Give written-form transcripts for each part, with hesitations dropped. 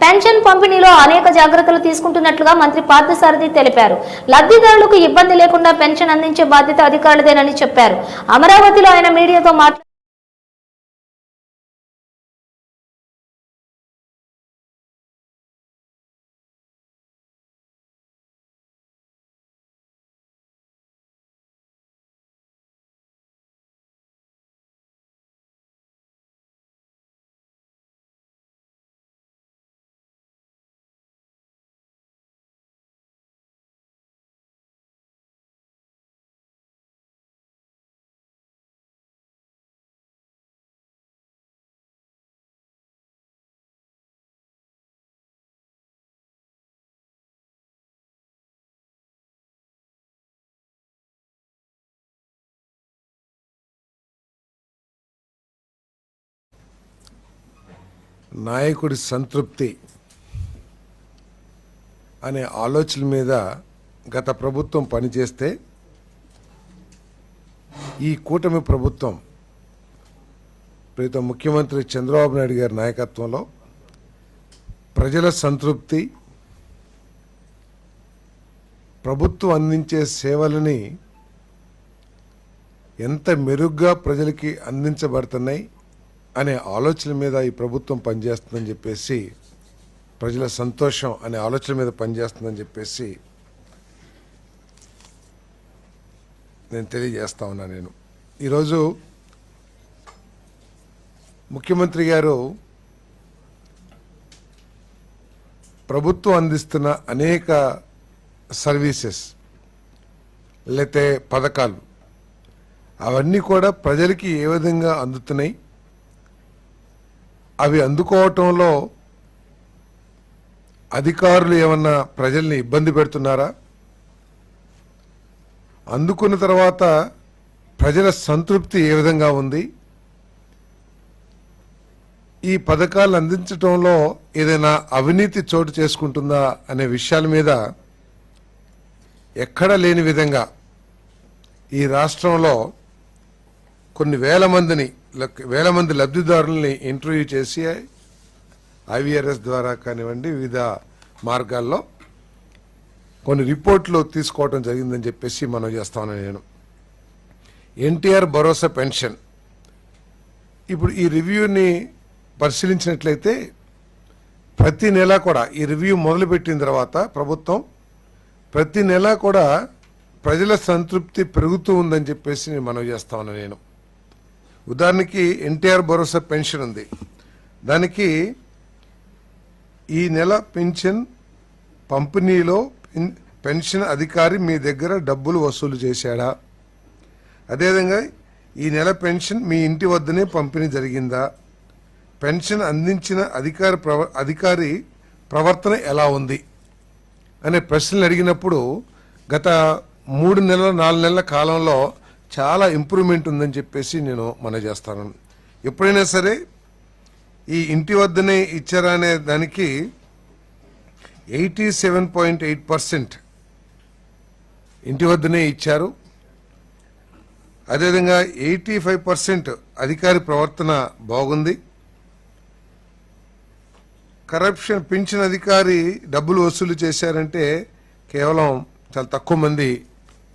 Pension పంపిణీలో అనేక జాగ్రత్తలు తీసుకుంటున్నట్లుగా మంత్రి పార్థసారథి తెలిపారు. లబ్ధిదారులకు ఇబ్బంది లేకుండా పెన్షన్ అందించే బాధ్యత అధికారులదేనని చెప్పారు. అమరావతిలో ఆయన మీడియాతో మాట్లాడారు. నాయకుడి సంతృప్తి అనే ఆలోచన మీద గత ప్రభుత్వం పనిచేస్తే ఈ కూటమి ప్రభుత్వం ప్రీతం ముఖ్యమంత్రి చంద్రబాబు నాయుడు గారి నాయకత్వంలో ప్రజల సంతృప్తి, ప్రభుత్వం అందించే సేవలని ఎంత మెరుగ్గా ప్రజలకి అందించబడుతున్నాయి అనే ఆలోచన మీద ఈ ప్రభుత్వం పనిచేస్తుందని చెప్పేసి, ప్రజల సంతోషం అనే ఆలోచన మీద పనిచేస్తుందని చెప్పేసి నేను తెలియజేస్తా ఉన్నా. నేను ఈరోజు ముఖ్యమంత్రి గారు ప్రభుత్వం అందిస్తున్న అనేక సర్వీసెస్ లేతే పథకాలు అవన్నీ కూడా ప్రజలకి ఏ విధంగా అందుతున్నాయి, అవి అందుకోవటంలో అధికారులు ఏమన్నా ప్రజల్ని ఇబ్బంది పెడుతున్నారా, అందుకున్న తర్వాత ప్రజల సంతృప్తి ఏ విధంగా ఉంది, ఈ పథకాలు అందించడంలో ఏదైనా అవినీతి చోటు చేసుకుంటుందా అనే విషయాల మీద ఎక్కడా లేని విధంగా ఈ రాష్ట్రంలో కొన్ని వేల మంది లబ్ధిదారుల్ని ఇంటర్వ్యూ చేసి ఐవీఆర్ఎస్ ద్వారా కానివ్వండి వివిధ మార్గాల్లో కొన్ని రిపోర్ట్లు తీసుకోవడం జరిగిందని చెప్పేసి మనం చేస్తాను. నేను ఎన్టీఆర్ భరోసా పెన్షన్ ఇప్పుడు ఈ రివ్యూని పరిశీలించినట్లయితే ప్రతి నెల కూడా ఈ రివ్యూ మొదలుపెట్టిన తర్వాత ప్రభుత్వం ప్రతి నెల కూడా ప్రజల సంతృప్తి పెరుగుతూ ఉందని చెప్పేసి నేను మనవి చేస్తా ఉన్నాను. నేను ఉదాహరణకి ఎన్టీఆర్ భరోసా పెన్షన్ ఉంది, దానికి ఈ నెల పెన్షన్ పంపిణీలో పెన్షన్ అధికారి మీ దగ్గర డబ్బులు వసూలు చేశాడా, అదేవిధంగా ఈ నెల పెన్షన్ మీ ఇంటి వద్దనే పంపిణీ జరిగిందా, పెన్షన్ అందించిన అధికారి ప్రవర్తన ఎలా ఉంది అనే ప్రశ్నలు అడిగినప్పుడు గత 3 నెలల 4 నెలల కాలంలో చాలా ఇంప్రూవ్మెంట్ ఉందని చెప్పేసి నేను మనవి చేస్తాను. ఎప్పుడైనా సరే ఈ ఇంటి వద్దనే ఇచ్చారా అనే దానికి 87.8% ఇంటి వద్దనే ఇచ్చారు. అదేవిధంగా 85% అధికారి ప్రవర్తన బాగుంది. కరప్షన్ పింఛన్ అధికారి డబ్బులు వసూలు చేశారంటే కేవలం చాలా తక్కువ మంది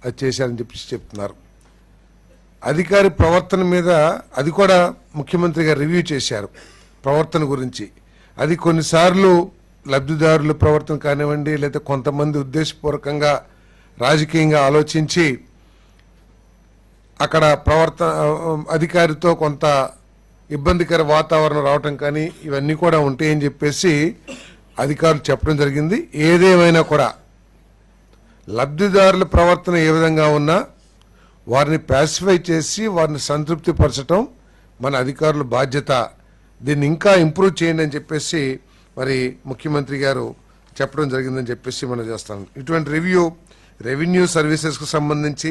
అది చేశారని చెప్పి చెప్తున్నారు. అధికారి ప్రవర్తన మీద అది కూడా ముఖ్యమంత్రి గారు రివ్యూ చేశారు ప్రవర్తన గురించి. అది కొన్నిసార్లు లబ్ధిదారుల ప్రవర్తన కానివ్వండి లేదా కొంతమంది ఉద్దేశపూర్వకంగా రాజకీయంగా ఆలోచించి అక్కడ అధికారితో కొంత ఇబ్బందికర వాతావరణం రావటం కానీ ఇవన్నీ కూడా ఉంటాయని చెప్పేసి అధికారులు చెప్పడం జరిగింది. ఏదేమైనా కూడా లబ్ధిదారుల ప్రవర్తన ఏ విధంగా ఉన్నా వారిని ప్యాసిఫై చేసి వారిని సంతృప్తి పరచడం మన అధికారుల బాధ్యత. దీన్ని ఇంకా ఇంప్రూవ్ చేయండి అని చెప్పేసి మరి ముఖ్యమంత్రి గారు చెప్పడం జరిగిందని చెప్పేసి మనం చేస్తాం. ఇటువంటి రివ్యూ రెవెన్యూ సర్వీసెస్కు సంబంధించి,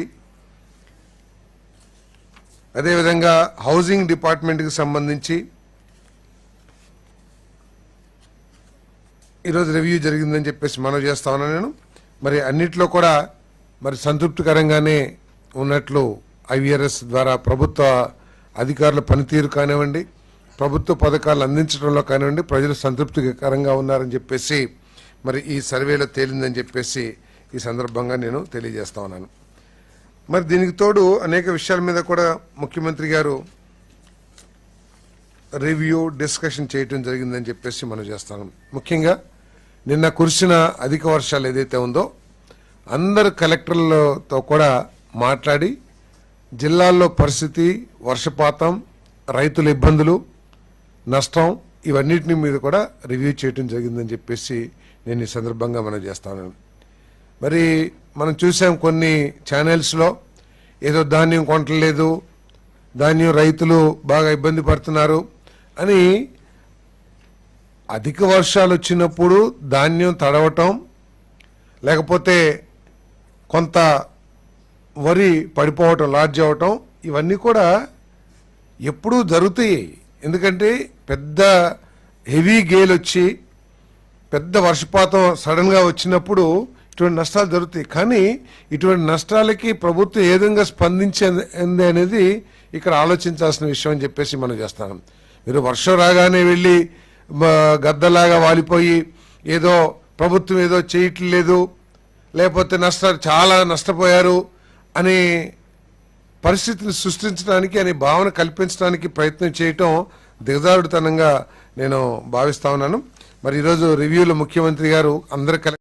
అదేవిధంగా హౌసింగ్ డిపార్ట్మెంట్కి సంబంధించి ఈరోజు రివ్యూ జరిగిందని చెప్పేసి మనం చేస్తా ఉన్నాను. నేను మరి అన్నిట్లో కూడా మరి సంతృప్తికరంగానే ఉన్నట్లు ఐవీఆర్ఎస్ ద్వారా ప్రభుత్వ అధికారుల పనితీరు కానివ్వండి, ప్రభుత్వ పథకాలు అందించడంలో కానివ్వండి ప్రజలు సంతృప్తికరంగా ఉన్నారని చెప్పేసి మరి ఈ సర్వేలో తేలిందని చెప్పేసి ఈ సందర్భంగా నేను తెలియజేస్తా ఉన్నాను. మరి దీనికి తోడు అనేక విషయాల మీద కూడా ముఖ్యమంత్రి గారు రివ్యూ డిస్కషన్ చేయటం జరిగిందని చెప్పేసి మనం చేస్తాను. ముఖ్యంగా నిన్న కురిసిన అధిక వర్షాలు ఏదైతే ఉందో అందరు కలెక్టర్లతో కూడా మాట్లాడి జిల్లాల్లో పరిస్థితి, వర్షపాతం, రైతుల ఇబ్బందులు, నష్టం ఇవన్నిటిని మీద కూడా రివ్యూ చేయటం జరిగిందని చెప్పేసి నేను ఈ సందర్భంగా మనం చేస్తాను. మరి మనం చూసాం కొన్ని ఛానల్స్లో ఏదో ధాన్యం కొనట్లేదు, ధాన్యం రైతులు బాగా ఇబ్బంది పడుతున్నారు అని. అధిక వర్షాలు వచ్చినప్పుడు ధాన్యం తడవటం, లేకపోతే కొంత వరి పడిపోవటం, లాడ్జ్ అవటం, ఇవన్నీ కూడా ఎప్పుడూ జరుగుతాయి. ఎందుకంటే పెద్ద హెవీ గేల్ వచ్చి పెద్ద వర్షపాతం సడన్గా వచ్చినప్పుడు ఇటువంటి నష్టాలు జరుగుతాయి. కానీ ఇటువంటి నష్టాలకి ప్రభుత్వం ఏ విధంగా స్పందించింది అనేది ఇక్కడ ఆలోచించాల్సిన విషయం అని చెప్పేసి మనం చేస్తాం. మీరు వర్షం రాగానే వెళ్ళి గద్దలాగా వాలిపోయి ఏదో ప్రభుత్వం ఏదో చేయట్లేదు, లేకపోతే చాలా నష్టపోయారు అనే పరిస్థితిని సృష్టించడానికి, అనే భావన కల్పించడానికి ప్రయత్నం చేయటం దిగజారుడుతనంగా నేను భావిస్తా ఉన్నాను. మరి ఈరోజు రివ్యూలో ముఖ్యమంత్రి గారు అందరు